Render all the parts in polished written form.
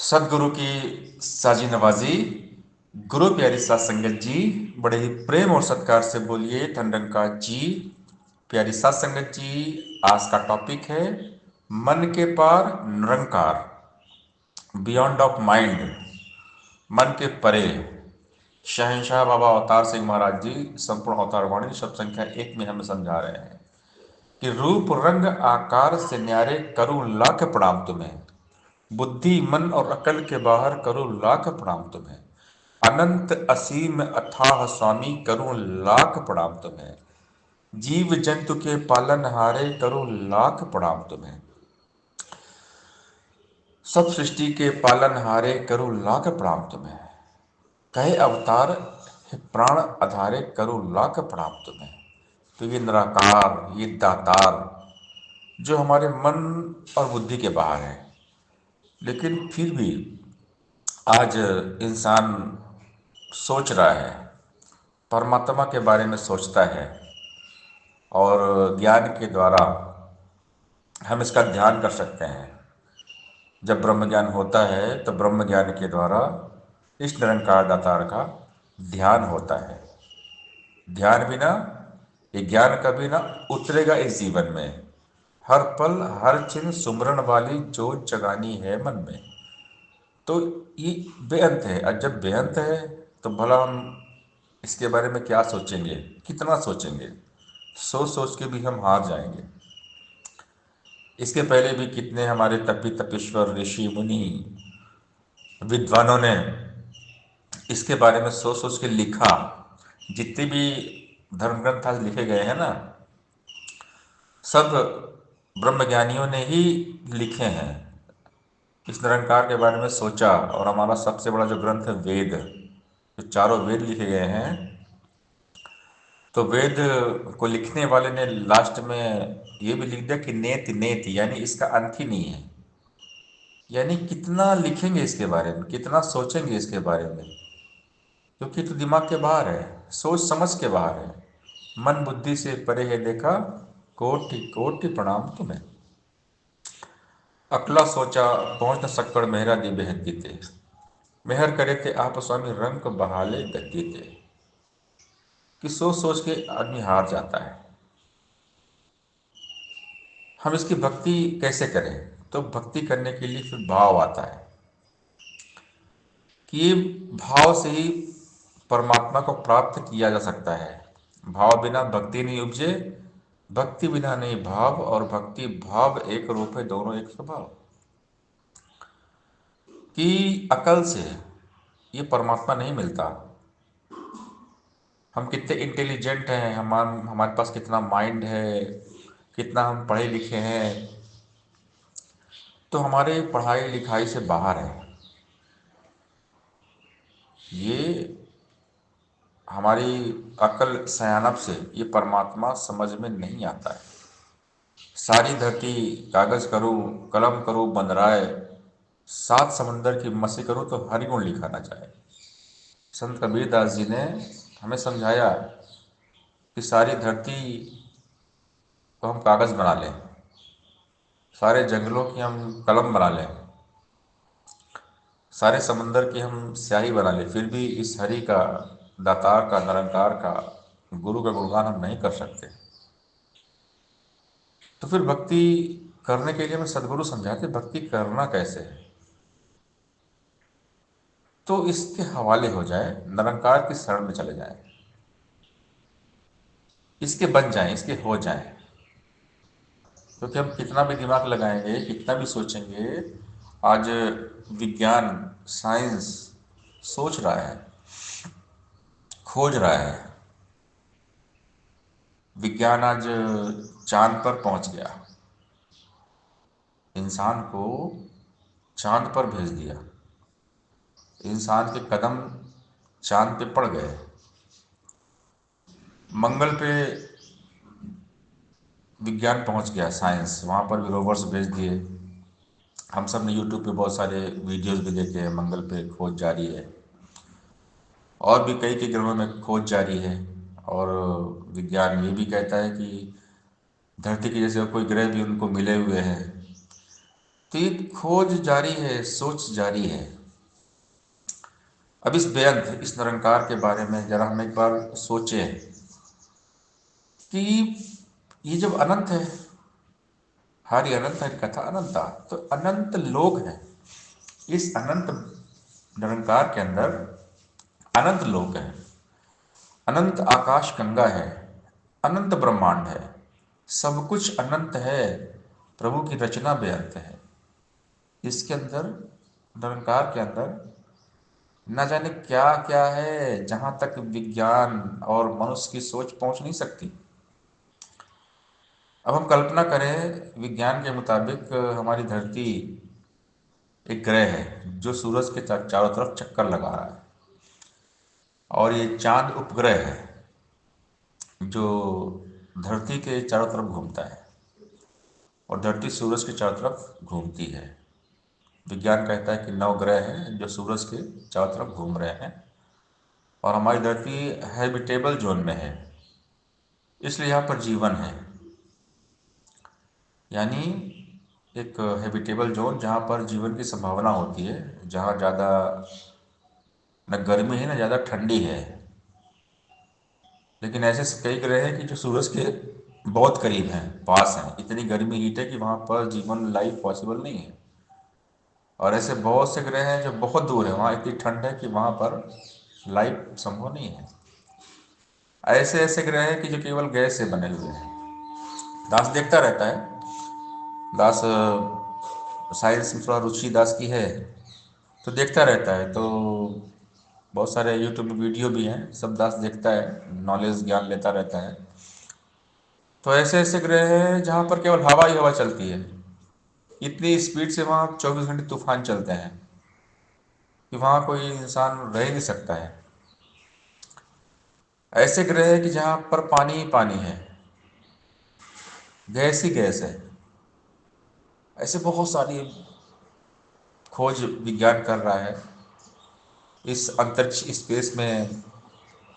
सदगुरु की साजी नवाजी। गुरु प्यारी सात संगत जी, बड़े ही प्रेम और सत्कार से बोलिए ठंडन जी। प्यारी सात संगत जी, आज का टॉपिक है मन के पार निरंकार, बियॉन्ड ऑफ माइंड। मन के परे शहंशाह बाबा अवतार सिंह महाराज जी संपूर्ण अवतार वाणी शब्द संख्या 1 में हमें समझा रहे हैं कि रूप रंग आकार से न्यारे करूं लाख प्रणाम तुम्हें, बुद्धि मन और अकल के बाहर करूं लाख प्रणाम तुम्हें, अनंत असीम अथाह स्वामी करूं लाख प्रणाम तुम्हें, जीव जंतु के पालन हारे करूं लाख प्रणाम तुम्हें, सब सृष्टि के पालन हारे करूं लाख प्रणाम तुम्हें, कहे अवतार हे प्राण आधारे करूं लाख प्रणाम तुम्हें। तो ये निराकार, ये दातार जो हमारे मन और बुद्धि के बाहर है, लेकिन फिर भी आज इंसान सोच रहा है, परमात्मा के बारे में सोचता है और ज्ञान के द्वारा हम इसका ध्यान कर सकते हैं। जब ब्रह्म ज्ञान होता है तो ब्रह्म ज्ञान के द्वारा इस निरंकार दातार का ध्यान होता है। ध्यान बिना, ये ज्ञान कभी ना उतरेगा इस जीवन में। हर पल हर क्षण सुमरन वाली जोत जगानी है मन में। तो ये बेअंत है, और जब बेअंत है तो भला हम इसके बारे में क्या सोचेंगे, कितना सोचेंगे। सोच सोच के भी हम हार जाएंगे। इसके पहले भी कितने हमारे तपी तपेश्वर ऋषि मुनि विद्वानों ने इसके बारे में सोच सोच के लिखा। जितने भी धर्म ग्रंथ आज लिखे गए हैं ना, सब ब्रह्मज्ञानियों ने ही लिखे हैं। इस निरंकार के बारे में सोचा, और हमारा सबसे बड़ा जो ग्रंथ है वेद, जो चारों वेद लिखे गए हैं, तो वेद को लिखने वाले ने लास्ट में ये भी लिख दिया कि नेति नेति, यानी इसका अंत ही नहीं है। यानी कितना लिखेंगे इसके बारे में, कितना सोचेंगे इसके बारे में, क्योंकि तो दिमाग के बाहर है, सोच समझ के बाहर है। मन बुद्धि से परे है देखा, कोटि कोटि प्रणाम तुम्हें। अकला सोचा पहुंच न सक्कड़ मेहरा दी बेहद ते, मेहर करे थे आप स्वामी रंग बहाले गति थे। कि सोच सोच के आदमी हार जाता है। हम इसकी भक्ति कैसे करें? तो भक्ति करने के लिए फिर भाव आता है कि ये भाव से ही परमात्मा को प्राप्त किया जा सकता है। भाव बिना भक्ति नहीं उपजे, भक्ति बिना नहीं भाव, और भक्ति भाव एक रूप है, दोनों एक स्वभाव। कि अकल से ये परमात्मा नहीं मिलता। हम कितने इंटेलिजेंट हैं, हमारे पास कितना माइंड है, कितना हम पढ़े लिखे हैं, तो हमारे पढ़ाई लिखाई से बाहर है। ये हमारी अकल सयानप से ये परमात्मा समझ में नहीं आता है। सारी धरती कागज करूँ, कलम करूँ बंदराए, सात समंदर की मसी करूँ तो हरिगुण लिखा ना जाए। संत कबीरदास जी ने हमें समझाया कि सारी धरती को हम कागज बना लें, सारे जंगलों की हम कलम बना लें, सारे समंदर की हम स्याही बना लें, फिर भी इस हरि का, दातार का, निरंकार का, गुरु का गुणगान हम नहीं कर सकते। तो फिर भक्ति करने के लिए हमें सदगुरु समझाते भक्ति करना कैसे है। तो इसके हवाले हो जाए, निरंकार की शरण में चले जाएं, इसके बन जाएं, इसके हो जाएं। क्योंकि हम कितना भी दिमाग लगाएंगे, कितना भी सोचेंगे, आज विज्ञान, साइंस सोच रहा है, खोज रहा है। विज्ञान आज चांद पर पहुंच गया, इंसान को चांद पर भेज दिया, इंसान के कदम चांद पे पड़ गए। मंगल पे विज्ञान पहुंच गया, साइंस, वहाँ पर भी रोवर्स भेज दिए। हम सब ने यूट्यूब पे बहुत सारे वीडियोस भी देखे हैं। मंगल पे खोज जारी है, और भी कई कई ग्रहों में खोज जारी है। और विज्ञान ये भी कहता है कि धरती के जैसे कोई ग्रह भी उनको मिले हुए हैं। तो ये खोज जारी है, सोच जारी है। अब इस बेअंत, इस निरंकार के बारे में जरा हम एक बार सोचें कि ये जब अनंत है, हरि अनंत हरि कथा अनंता, तो अनंत लोक है। इस अनंत निरंकार के अंदर अनंत लोक है, अनंत आकाश गंगा है, अनंत ब्रह्मांड है, सब कुछ अनंत है। प्रभु की रचना बेअंत है। इसके अंदर, निरंकार के अंदर न जाने क्या क्या है, जहां तक विज्ञान और मनुष्य की सोच पहुंच नहीं सकती। अब हम कल्पना करें, विज्ञान के मुताबिक हमारी धरती एक ग्रह है जो सूरज के चारों तरफ चक्कर लगा रहा है, और ये चांद उपग्रह है जो धरती के चारों तरफ घूमता है, और धरती सूरज के चारों तरफ घूमती है। विज्ञान कहता है कि 9 ग्रह हैं जो सूरज के चारों तरफ घूम रहे हैं, और हमारी धरती हैबिटेबल जोन में है, इसलिए यहाँ पर जीवन है। यानी एक हैबिटेबल जोन जहाँ पर जीवन की संभावना होती है, जहाँ ज़्यादा न गर्मी है न ज़्यादा ठंडी है। लेकिन ऐसे कई ग्रह हैं कि जो सूरज के बहुत करीब हैं, पास हैं, इतनी गर्मी हीट है कि वहाँ पर जीवन लाइफ पॉसिबल नहीं है। और ऐसे बहुत से ग्रह हैं जो बहुत दूर है, वहाँ इतनी ठंड है कि वहाँ पर लाइफ संभव नहीं है। ऐसे ऐसे ग्रह हैं कि जो केवल गैस से बने हुए हैं। दास देखता रहता है, दास साइंस में थोड़ा रुचि दास की है, तो देखता रहता है। तो बहुत सारे यूट्यूब में वीडियो भी हैं, सब दास देखता है, नॉलेज ज्ञान लेता रहता है। तो ऐसे ऐसे ग्रह हैं जहाँ पर केवल हवा ही हवा चलती है, इतनी स्पीड से वहाँ 24 घंटे तूफान चलते हैं कि वहाँ कोई इंसान रह ही नहीं सकता है। ऐसे ग्रह है कि जहाँ पर पानी ही पानी है, गैस ही गैस है। ऐसे बहुत सारी खोज विज्ञान कर रहा है। इस अंतरिक्ष स्पेस में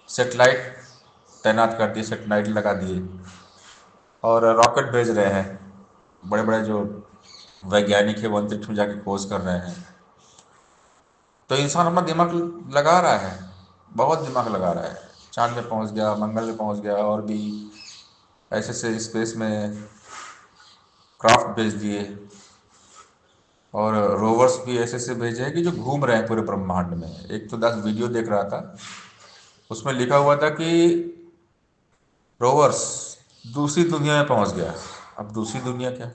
सेटेलाइट तैनात कर दिए, सेटेलाइट लगा दिए, और रॉकेट भेज रहे हैं। बड़े बड़े जो वैज्ञानिक है वो अंतरिक्ष में जाके खोज कर रहे हैं। तो इंसान अपना दिमाग लगा रहा है, बहुत दिमाग लगा रहा है। चांद पे पहुंच गया, मंगल पे पहुंच गया, और भी ऐसे ऐसे स्पेस में क्राफ्ट भेज दिए, और रोवर्स भी ऐसे ऐसे भेजे हैं कि जो घूम रहे हैं पूरे ब्रह्मांड में। एक तो 10 वीडियो देख रहा था, उसमें लिखा हुआ था कि रोवर्स दूसरी दुनिया में पहुंच गया। अब दूसरी दुनिया क्या?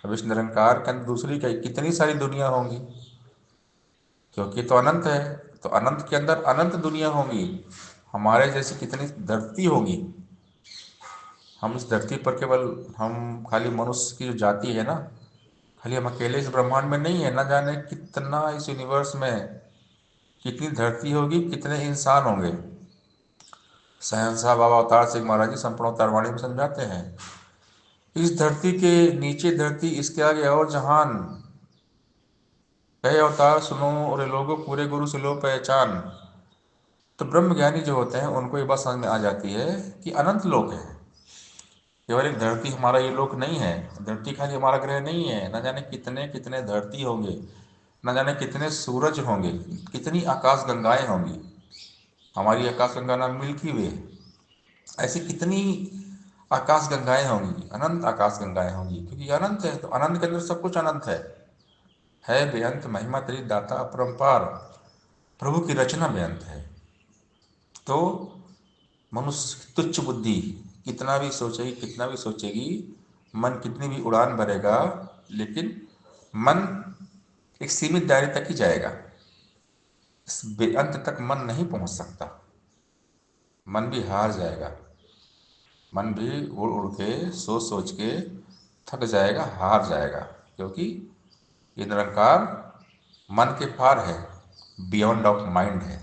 अब इस निरंकार के अंदर दूसरी क्या, कितनी सारी दुनिया होंगी, क्योंकि तो अनंत है। तो अनंत के अंदर अनंत दुनिया होंगी, हमारे जैसी कितनी धरती होगी। हम इस धरती पर केवल, हम खाली मनुष्य की जो जाति है ना, खाली हम अकेले इस ब्रह्मांड में नहीं है। ना जाने कितना इस यूनिवर्स में कितनी धरती होगी, कितने इंसान होंगे। शहंशाह बाबा अवतार सिंह महाराज जी संपूर्ण अवतार वाणी में समझाते हैं, इस धरती के नीचे धरती, इसके आगे और जहान, कहे अवतार सुनो और लोगों, पूरे गुरु से लो पहचान। तो ब्रह्म ज्ञानी जो होते हैं उनको ये बात समझ में आ जाती है कि अनंत लोक है, केवल एक धरती हमारा ये लोक नहीं है। धरती खाली हमारा ग्रह नहीं है, न जाने कितने कितने धरती होंगे, न जाने कितने सूरज होंगे, कितनी आकाश गंगाएं होंगी। हमारी आकाश गंगा नाम मिल्की वे, ऐसी कितनी आकाश गंगाएं होंगी, अनंत आकाश गंगाएं होंगी, क्योंकि अनंत है। तो अनंत के अंदर सब कुछ अनंत है बेअंत महिमा तेरी दाता अपरंपार। प्रभु की रचना बेअंत है। तो मनुष्य की तुच्छ बुद्धि कितना भी सोचेगी, कितना भी सोचेगी, मन कितनी भी उड़ान भरेगा, लेकिन मन एक सीमित दायरे तक ही जाएगा। इस बेअंत तक मन नहीं पहुंच सकता। मन भी हार जाएगा, मन भी उड़ उड़ के, सोच सोच के थक जाएगा, हार जाएगा, क्योंकि ये निरंकार मन के पार है, बियॉन्ड ऑफ माइंड है।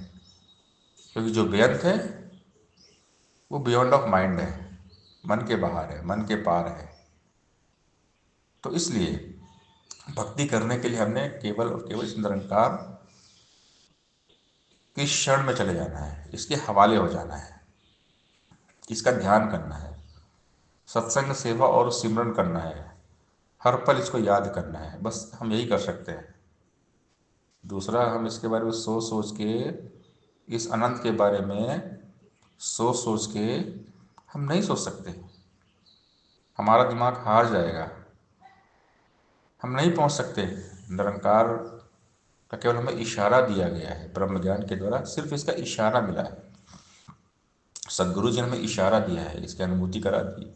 क्योंकि जो बेअंत है वो बियॉन्ड ऑफ माइंड है, मन के बाहर है, मन के पार है। तो इसलिए भक्ति करने के लिए हमने केवल और केवल इस निरंकार के शरण में चले जाना है, इसके हवाले हो जाना है, इसका ध्यान करना है, सत्संग सेवा और सिमरन करना है, हर पल इसको याद करना है, बस हम यही कर सकते हैं। दूसरा, हम इसके बारे में सोच सोच के, इस अनंत के बारे में सोच सोच के हम नहीं सोच सकते, हमारा दिमाग हार जाएगा, हम नहीं पहुंच सकते। निरंकार का केवल हमें इशारा दिया गया है ब्रह्म ज्ञान के द्वारा, सिर्फ इसका इशारा मिला है। सदगुरु जी ने हमें इशारा दिया है, इसकी अनुभूति करा दी,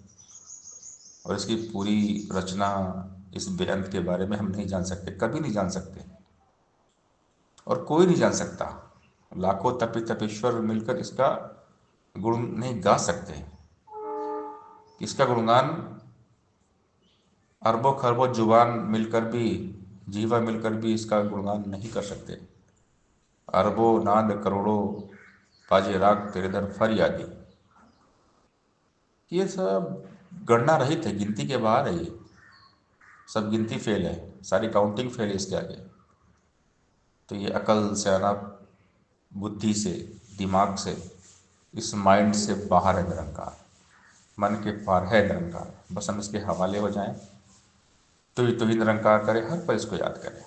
और इसकी पूरी रचना, इस बेअंत के बारे में हम नहीं जान सकते, कभी नहीं जान सकते, और कोई नहीं जान सकता। लाखों तपी तपेश्वर मिलकर इसका गुण नहीं गा सकते। इसका गुणगान अरबों खरबों जुबान मिलकर भी, जीवा मिलकर भी इसका गुणगान नहीं कर सकते। अरबों नाद करोड़ों बाजे राग तेरे दर फरियादी, ये सब गणना रहित है, गिनती के बाहर है ये सब, गिनती फेल है, सारी काउंटिंग फेल है इसके आगे। तो ये अकल से, आना बुद्धि से, दिमाग से, इस माइंड से बाहर है निरंकार, मन के पार है निरंकार। बस हम इसके हवाले हो जाएं, तो ही निरंकार करें, हर पल इसको याद करें,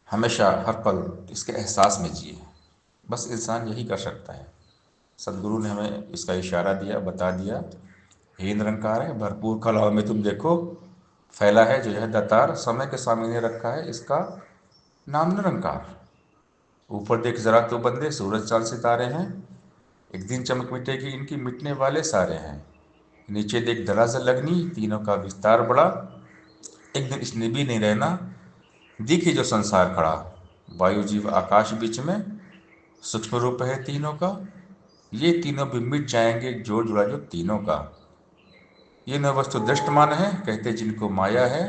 हमेशा हर पल इसके एहसास में जिए। बस इंसान यही कर सकता है। सदगुरु ने हमें इसका इशारा दिया, बता दिया, हे निरंकार है, भरपूर कलाओं में तुम देखो, फैला है जो यह दातार, समय के सामने रखा है इसका नाम निरंकार। ऊपर देख जरा तो बंदे, सूरज चांद सितारे हैं, एक दिन चमक मिटेगी इनकी, मिटने वाले सारे हैं। नीचे देख दरअसल अग्नि, तीनों का विस्तार बड़ा, एक दिन इसने भी नहीं रहना, दिखे जो संसार खड़ा। वायु जीव आकाश बीच में, सूक्ष्म रूप है तीनों का, ये तीनों भी मिट जाएंगे, जोड़ जुड़ा जो तीनों का। ये न वस्तु दृष्टमान है, कहते जिनको माया है,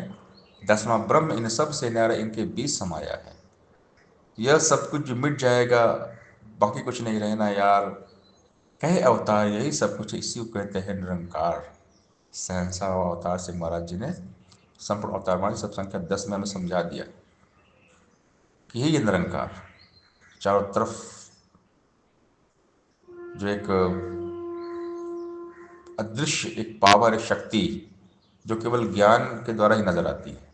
दसवां ब्रह्म इन सब से न्यारा इनके बीच समाया है। यह सब कुछ जो मिट जाएगा, बाकी कुछ नहीं रहना यार, कहे अवतार यही सब कुछ, इसी को कहते हैं निरंकार। सहंसा अवतार से महाराज जी ने संपूर्ण अवतार वाणी सब संख्या 10 में हमें समझा दिया कि यही है निरंकार। चारों तरफ जो एक अदृश्य, एक पावर, एक शक्ति जो केवल ज्ञान के द्वारा ही नजर आती है।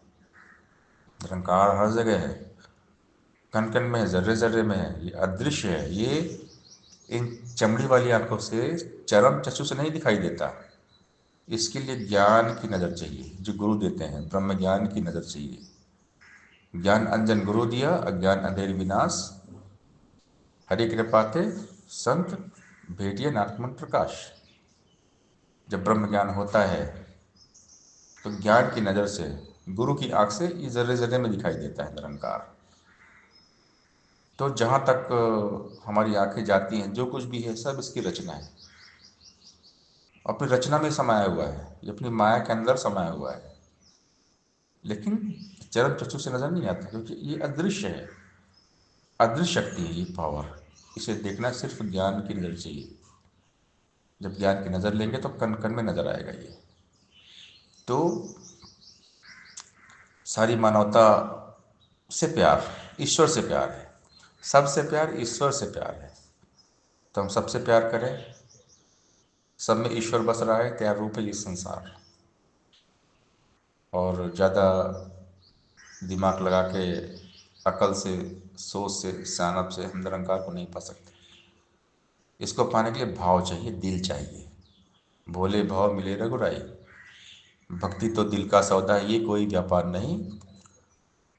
निरंकार हर जगह है, कण कण में है, जर्रे जर्रे में है, ये अदृश्य है, ये इन चमड़ी वाली आंखों से, चरम चक्षु से नहीं दिखाई देता। इसके लिए ज्ञान की नज़र चाहिए, जो गुरु देते हैं, ब्रह्म ज्ञान की नज़र चाहिए। ज्ञान अंजन गुरु दिया, अज्ञान अंधेर विनाश, हरि कृपाते संत भेटिए नाथमन प्रकाश। जब ब्रह्म ज्ञान होता है तो ज्ञान की नज़र से, गुरु की आंख से, ये जर्रे जर्रे में दिखाई देता है निरंकार। तो जहाँ तक हमारी आंखें जाती हैं, जो कुछ भी है सब इसकी रचना है, अपनी रचना में समाया हुआ है, ये अपनी माया के अंदर समाया हुआ है, लेकिन चरम चक्षु से नजर नहीं आता, क्योंकि ये अदृश्य है, अदृश्य शक्ति है ये पावर। इसे देखना सिर्फ ज्ञान की नज़र चाहिए। जब ज्ञान की नज़र लेंगे तो कण कण में नजर आएगा ये। तो सारी मानवता से प्यार, ईश्वर से प्यार है, सबसे प्यार ईश्वर से प्यार है। तो हम सबसे प्यार करें, सब में ईश्वर बस रहा है, तैयार रूप है ये संसार। और ज़्यादा दिमाग लगा के, अकल से, सोच से, सियानत से हम निरंकार को नहीं पा सकते। इसको पाने के लिए भाव चाहिए, दिल चाहिए। भोले भाव मिले रघुराई, भक्ति तो दिल का सौदा है, ये कोई व्यापार नहीं।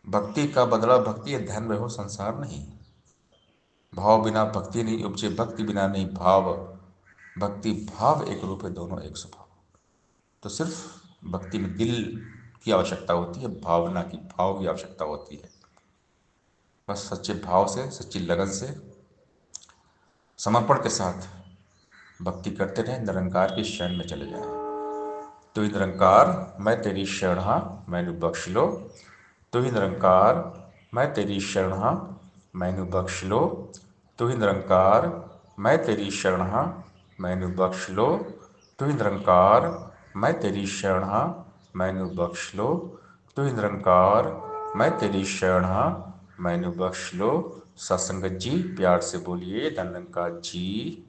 भक्ति का बदला भक्ति है, धन रहो संसार नहीं। भाव बिना भक्ति नहीं उपजे, भक्ति बिना नहीं भाव, भक्ति भाव एक रूप है, दोनों एक स्वभाव। तो सिर्फ भक्ति में दिल की आवश्यकता होती है, भावना की, भाव की आवश्यकता होती है। बस सच्चे भाव से, सच्ची लगन से, समर्पण के साथ भक्ति करते रहें, निरंकार की शरण में चले जाएं। तू ही निरंकार मैं तेरी शरण हाँ, मैनू बख्श लो। तू ही निरंकार मैं तेरी शरण हाँ, मैनू बख्श लो। तू ही निरंकार मैं तेरी शरण हाँ, मैनू बख्श लो। तू ही निरंकार मैं तेरी शरण हाँ, मैनू बख्श लो। तू ही निरंकार मैं तेरी शरण हाँ, मैनू बख्श लो। सत्संगत जी प्यार से बोलिए, निरंकार जी